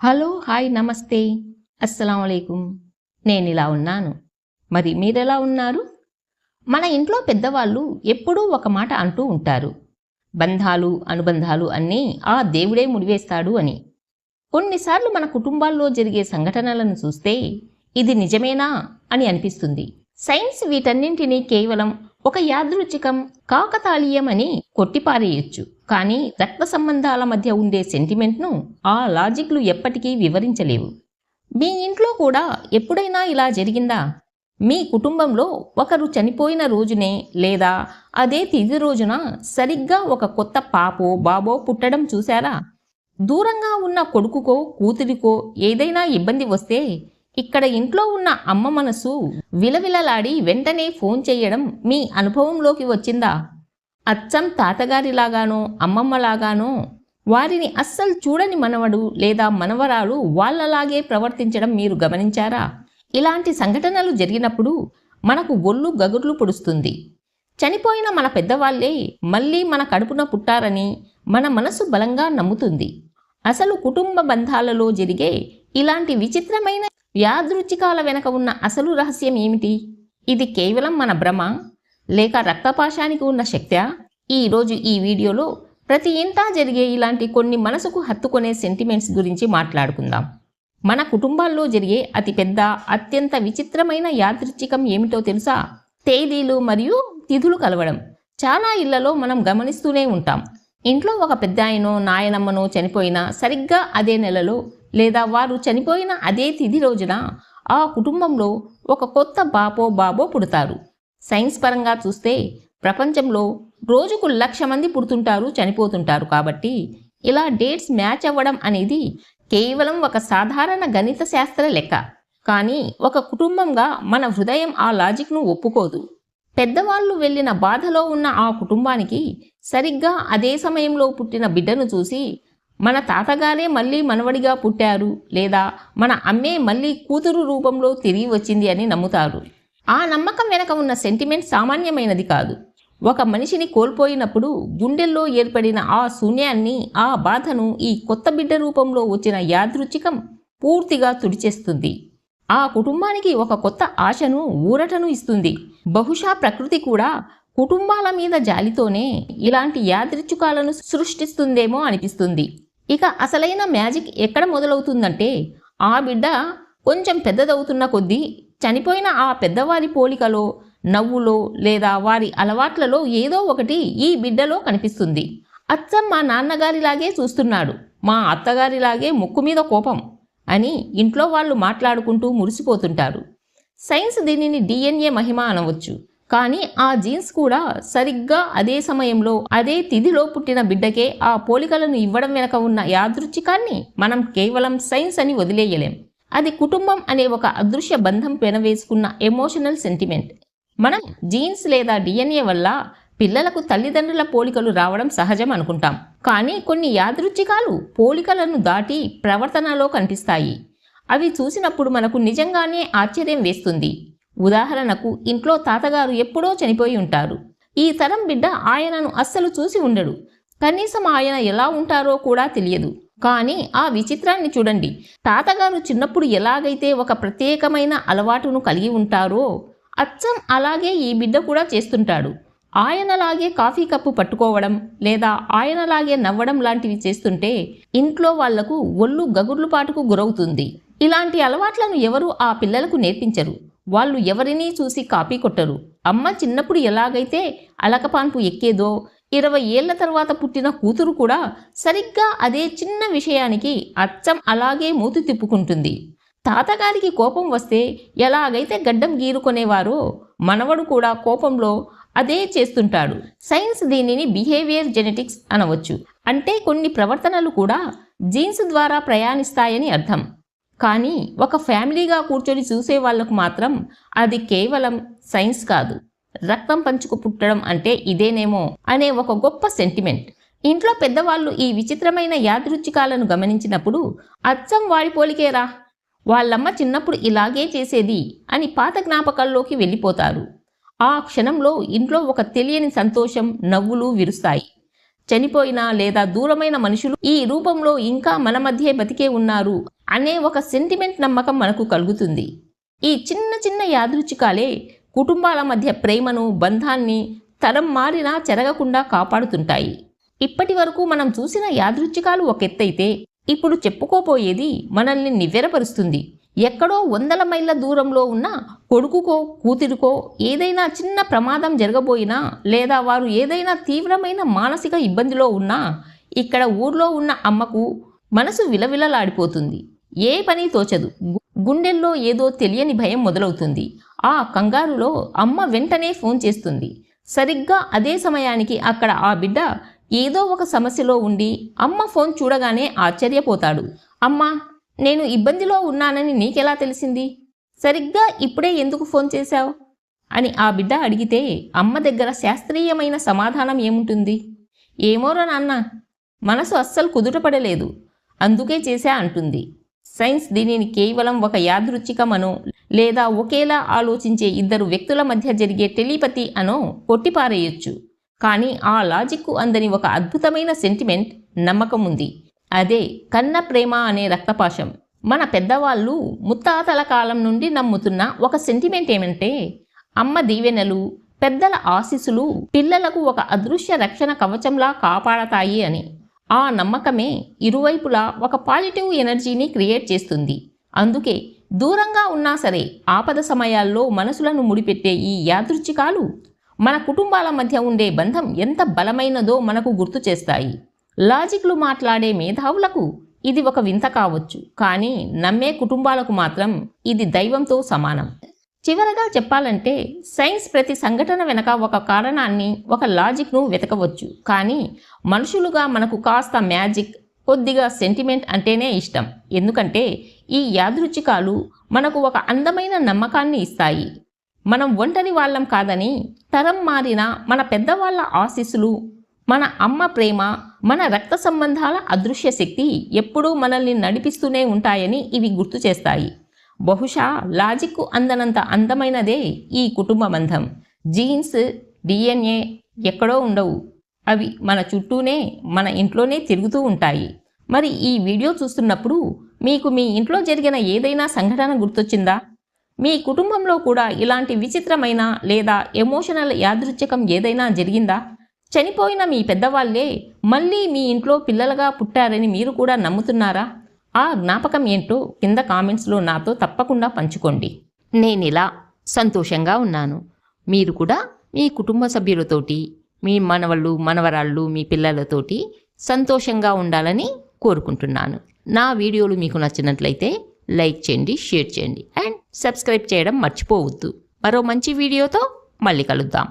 Hello, hi, నమస్తే, అస్సలాముఅలైకుం. నేనిలా ఉన్నాను. మరి మీరెలా ఉన్నారు? మన ఇంట్లో పెద్దవాళ్ళు ఎప్పుడూ ఒక మాట అంటూ ఉంటారు. బంధాలు, అనుబంధాలు అన్నీ ఆ దేవుడే ముడివేస్తాడు అని. కొన్నిసార్లు మన కుటుంబాల్లో జరిగే సంఘటనలను చూస్తే ఇది నిజమేనా అని అనిపిస్తుంది. సైన్స్ వీటన్నింటినీ కేవలం ఒక యాదృచ్ఛికం, కాకతాళీయం అని కొట్టిపారేయొచ్చు. కానీ రక్త సంబంధాల మధ్య ఉండే సెంటిమెంట్ను ఆ లాజిక్లు ఎప్పటికీ వివరించలేవు. మీ ఇంట్లో కూడా ఎప్పుడైనా ఇలా జరిగిందా? మీ కుటుంబంలో ఒకరు చనిపోయిన రోజునే లేదా అదే తిథి రోజున సరిగ్గా ఒక కొత్త పాపో బాబో పుట్టడం చూశారా? దూరంగా ఉన్న కొడుకుకో కూతురికో ఏదైనా ఇబ్బంది వస్తే ఇక్కడ ఇంట్లో ఉన్న అమ్మ మనసు విలవిలలాడి వెంటనే ఫోన్ చేయడం మీ అనుభవంలోకి వచ్చిందా? అచ్చం తాతగారిలాగానో అమ్మమ్మలాగానో వారిని అస్సలు చూడని మనవడు లేదా మనవరాలు వాళ్ళలాగే ప్రవర్తించడం మీరు గమనించారా? ఇలాంటి సంఘటనలు జరిగినప్పుడు మనకు ఒళ్ళు గగుర్లు పొడుస్తుంది. చనిపోయిన మన పెద్దవాళ్లే మళ్ళీ మన కడుపున పుట్టారని మన మనసు బలంగా నమ్ముతుంది. అసలు కుటుంబ బంధాలలో జరిగే ఇలాంటి విచిత్రమైన యాదృచ్ఛికాల వెనక ఉన్న అసలు రహస్యం ఏమిటి? ఇది కేవలం మన భ్రమ లేక రక్తపాశానికి ఉన్న శక్త్యా? ఈరోజు ఈ వీడియోలో ప్రతి ఇంటా జరిగే ఇలాంటి కొన్ని మనసుకు హత్తుకునే సెంటిమెంట్స్ గురించి మాట్లాడుకుందాం. మన కుటుంబాల్లో జరిగే అతిపెద్ద, అత్యంత విచిత్రమైన యాదృచ్ఛికం ఏమిటో తెలుసా? తేదీలు మరియు తిథులు కలవడం. చాలా ఇళ్లలో మనం గమనిస్తూనే ఉంటాం. ఇంట్లో ఒక పెద్దాయనో నాయనమ్మనో చనిపోయినా సరిగ్గా అదే నెలలో లేదా వారు చనిపోయిన అదే తిథి రోజున ఆ కుటుంబంలో ఒక కొత్త బాబో బాబో పుడతారు. సైన్స్ పరంగా చూస్తే ప్రపంచంలో రోజుకు 1,00,000 మంది పుడుతుంటారు, చనిపోతుంటారు. కాబట్టి ఇలా డేట్స్ మ్యాచ్ అవ్వడం అనేది కేవలం ఒక సాధారణ గణిత శాస్త్ర లెక్క. కానీ ఒక కుటుంబంగా మన హృదయం ఆ లాజిక్ను ఒప్పుకోదు. పెద్దవాళ్ళు వెళ్ళిన బాధలో ఉన్న ఆ కుటుంబానికి సరిగ్గా అదే సమయంలో పుట్టిన బిడ్డను చూసి మన తాతగారే మళ్ళీ మనవడిగా పుట్టారు లేదా మన అమ్మే మళ్ళీ కూతురు రూపంలో తిరిగి వచ్చింది అని నమ్ముతారు. ఆ నమ్మకం వెనక ఉన్న సెంటిమెంట్ సామాన్యమైనది కాదు. ఒక మనిషిని కోల్పోయినప్పుడు గుండెల్లో ఏర్పడిన ఆ శూన్యాన్ని, ఆ బాధను ఈ కొత్త బిడ్డ రూపంలో వచ్చిన యాదృచ్ఛికం పూర్తిగా తుడిచేస్తుంది. ఆ కుటుంబానికి ఒక కొత్త ఆశను, ఊరటను ఇస్తుంది. బహుశా ప్రకృతి కూడా కుటుంబాల మీద జాలితోనే ఇలాంటి యాదృచ్ఛికాలను సృష్టిస్తుందేమో అనిపిస్తుంది. ఇక అసలైన మ్యాజిక్ ఎక్కడ మొదలవుతుందంటే ఆ బిడ్డ కొంచెం పెద్దదవుతున్న కొద్దీ చనిపోయిన ఆ పెద్దవారి పోలికలో, నవ్వులో లేదా వారి అలవాట్లలో ఏదో ఒకటి ఈ బిడ్డలో కనిపిస్తుంది. అచ్చం మా నాన్నగారిలాగే చూస్తున్నాడు, మా అత్తగారిలాగే ముక్కు మీద కోపం అని ఇంట్లో వాళ్ళు మాట్లాడుకుంటూ మురిసిపోతుంటారు. సైన్స్ దీనిని DNA మహిమ అనవచ్చు. కానీ ఆ జీన్స్ కూడా సరిగ్గా అదే సమయంలో అదే తిథిలో పుట్టిన బిడ్డకే ఆ పోలికలను ఇవ్వడం వెనక ఉన్న యాదృచ్ఛికాన్ని మనం కేవలం సైన్స్ అని వదిలేయలేం. అది కుటుంబం అనే ఒక అదృశ్య బంధం పెనవేసుకున్న ఎమోషనల్ సెంటిమెంట్. మనం జీన్స్ లేదా DNA వల్ల పిల్లలకు తల్లిదండ్రుల పోలికలు రావడం సహజం అనుకుంటాం. కానీ కొన్ని యాదృచ్ఛికాలు పోలికలను దాటి ప్రవర్తనలో కనిపిస్తాయి. అవి చూసినప్పుడు మనకు నిజంగానే ఆశ్చర్యం వేస్తుంది. ఉదాహరణకు, ఇంట్లో తాతగారు ఎప్పుడో చనిపోయి ఉంటారు. ఈ తరం బిడ్డ ఆయనను అస్సలు చూసి ఉండడు. కనీసం ఆయన ఎలా ఉంటారో కూడా తెలియదు. కానీ ఆ విచిత్రాన్ని చూడండి. తాతగారు చిన్నప్పుడు ఎలాగైతే ఒక ప్రత్యేకమైన అలవాటును కలిగి ఉంటారో అచ్చం అలాగే ఈ బిడ్డ కూడా చేస్తుంటాడు. ఆయనలాగే కాఫీ కప్పు పట్టుకోవడం లేదా ఆయనలాగే నవ్వడం లాంటివి చేస్తుంటే ఇంట్లో వాళ్లకు ఒళ్ళు గగుర్లుపాటుకు గురవుతుంది. ఇలాంటి అలవాట్లను ఎవరు ఆ పిల్లలకు నేర్పించరు. వాళ్ళు ఎవరినీ చూసి కాపీ కొట్టరు. అమ్మ చిన్నప్పుడు ఎలాగైతే అలకపాన్పు ఎక్కేదో 20 ఏళ్ల తర్వాత పుట్టిన కూతురు కూడా సరిగ్గా అదే చిన్న విషయానికి అచ్చం అలాగే మూతి తిప్పుకుంటుంది. తాతగారికి కోపం వస్తే ఎలాగైతే గడ్డం గీరుకునేవారో మనవడు కూడా కోపంలో అదే చేస్తుంటాడు. సైన్స్ దీనిని బిహేవియర్ జెనెటిక్స్ అనవచ్చు. అంటే కొన్ని ప్రవర్తనలు కూడా జీన్స్ ద్వారా ప్రయాణిస్తాయని అర్థం. కానీ ఒక ఫ్యామిలీగా కూర్చొని చూసే వాళ్లకు మాత్రం అది కేవలం సైన్స్ కాదు, రక్తం పంచుకు పుట్టడం అంటే ఇదేనేమో అనే ఒక గొప్ప సెంటిమెంట్. ఇంట్లో పెద్దవాళ్ళు ఈ విచిత్రమైన యాదృచ్ఛికాలను గమనించినప్పుడు అచ్చం వాడి పోలికేరా, వాళ్ళమ్మ చిన్నప్పుడు ఇలాగే చేసేది అని పాత జ్ఞాపకాల్లోకి వెళ్ళిపోతారు. ఆ క్షణంలో ఇంట్లో ఒక తెలియని సంతోషం, నవ్వులు విరుస్తాయి. చనిపోయిన లేదా దూరమైన మనుషులు ఈ రూపంలో ఇంకా మన మధ్యే బతికే ఉన్నారు అనే ఒక సెంటిమెంట్ నమ్మకం మనకు కలుగుతుంది. ఈ చిన్న చిన్న యాదృచ్ఛికాలే కుటుంబాల మధ్య ప్రేమను, బంధాన్ని తరం మారినా చెరగకుండా కాపాడుతుంటాయి. ఇప్పటి వరకు మనం చూసిన యాదృచ్ఛికాలు ఒక ఎత్తైతే, ఇప్పుడు చెప్పుకోపోయేది మనల్ని నివ్వెరపరుస్తుంది. ఎక్కడో 100 మైళ్ళ దూరంలో ఉన్న కొడుకుకో కూతురికో ఏదైనా చిన్న ప్రమాదం జరగబోయినా, లేదా వారు ఏదైనా తీవ్రమైన మానసిక ఇబ్బందిలో ఉన్నా, ఇక్కడ ఊర్లో ఉన్న అమ్మకు మనసు విలవిలలాడిపోతుంది. ఏ పని తోచదు. గుండెల్లో ఏదో తెలియని భయం మొదలవుతుంది. ఆ కంగారులో అమ్మ వెంటనే ఫోన్ చేస్తుంది. సరిగ్గా అదే సమయానికి అక్కడ ఆ బిడ్డ ఏదో ఒక సమస్యలో ఉండి అమ్మ ఫోన్ చూడగానే ఆశ్చర్యపోతాడు. అమ్మా, నేను ఇబ్బందిలో ఉన్నానని నీకెలా తెలిసింది? సరిగ్గా ఇప్పుడే ఎందుకు ఫోన్ చేశావు అని ఆ బిడ్డ అడిగితే అమ్మ దగ్గర శాస్త్రీయమైన సమాధానం ఏముంటుంది? ఏమోరా నాన్న, మనసు అస్సలు కుదుటపడలేదు, అందుకే చేశా అంటుంది. సైన్స్ దీనిని కేవలం ఒక యాదృచ్ఛికమనో లేదా ఒకేలా ఆలోచించే ఇద్దరు వ్యక్తుల మధ్య జరిగే టెలిపతి అనో కొట్టిపారేయొచ్చు. కానీ ఆ లాజిక్కు అందని ఒక అద్భుతమైన సెంటిమెంట్, నమ్మకం ఉంది. అదే కన్న ప్రేమ అనే రక్తపాశం. మన పెద్దవాళ్ళు ముత్తాతల కాలం నుండి నమ్ముతున్న ఒక సెంటిమెంట్ ఏమంటే, అమ్మ దీవెనలు, పెద్దల ఆశీస్సులు పిల్లలకు ఒక అదృశ్య రక్షణ కవచంలా కాపాడతాయి అని. ఆ నమ్మకమే ఇరువైపులా ఒక పాజిటివ్ ఎనర్జీని క్రియేట్ చేస్తుంది. అందుకే దూరంగా ఉన్నా సరే ఆపద సమయాల్లో మనసులను ముడిపెట్టే ఈ యాదృచ్ఛికాలు మన కుటుంబాల మధ్య ఉండే బంధం ఎంత బలమైనదో మనకు గుర్తు చేస్తాయి. లాజిక్లు మాట్లాడే మేధావులకు ఇది ఒక వింత కావచ్చు, కానీ నమ్మే కుటుంబాలకు మాత్రం ఇది దైవంతో సమానం. చివరగా చెప్పాలంటే, సైన్స్ ప్రతి సంఘటన వెనక ఒక కారణాన్ని, ఒక లాజిక్ను వెతకవచ్చు. కానీ మనుషులుగా మనకు కాస్త మ్యాజిక్, కొద్దిగా సెంటిమెంట్ అంటేనే ఇష్టం. ఎందుకంటే ఈ యాదృచ్ఛికాలు మనకు ఒక అందమైన నమ్మకాన్ని ఇస్తాయి. మనం ఒంటరి వాళ్ళం కాదని, తరం మారిన మన పెద్దవాళ్ళ ఆశీస్సులు, మన అమ్మ ప్రేమ, మన రక్త సంబంధాల అదృశ్య శక్తి ఎప్పుడూ మనల్ని నడిపిస్తూనే ఉంటాయని ఇవి గుర్తు చేస్తాయి. బహుశా లాజిక్కు అందనంత అందమైనదే ఈ కుటుంబ బంధం. జీన్స్, DNA ఎక్కడో ఉండవు. అవి మన చుట్టూనే, మన ఇంట్లోనే తిరుగుతూ ఉంటాయి. మరి ఈ వీడియో చూస్తున్నప్పుడు మీకు మీ ఇంట్లో జరిగిన ఏదైనా సంఘటన గుర్తొచ్చిందా? మీ కుటుంబంలో కూడా ఇలాంటి విచిత్రమైన లేదా ఎమోషనల్ యాదృచ్ఛికం ఏదైనా జరిగిందా? చనిపోయిన మీ పెద్దవాళ్ళే మళ్ళీ మీ ఇంట్లో పిల్లలుగా పుట్టారని మీరు కూడా నమ్ముతున్నారా? ఆ జ్ఞాపకం ఏంటో కింద కామెంట్స్లో నాతో తప్పకుండా పంచుకోండి. నేనిలా సంతోషంగా ఉన్నాను. మీరు కూడా మీ కుటుంబ సభ్యులతోటి, మీ మనవళ్ళు, మనవరాళ్ళు, మీ పిల్లలతోటి సంతోషంగా ఉండాలని కోరుకుంటున్నాను. నా వీడియోలు మీకు నచ్చినట్లయితే లైక్ చేయండి, షేర్ చేయండి అండ్ సబ్స్క్రైబ్ చేయడం మర్చిపోవద్దు. మరో మంచి వీడియోతో మళ్ళీ కలుద్దాం.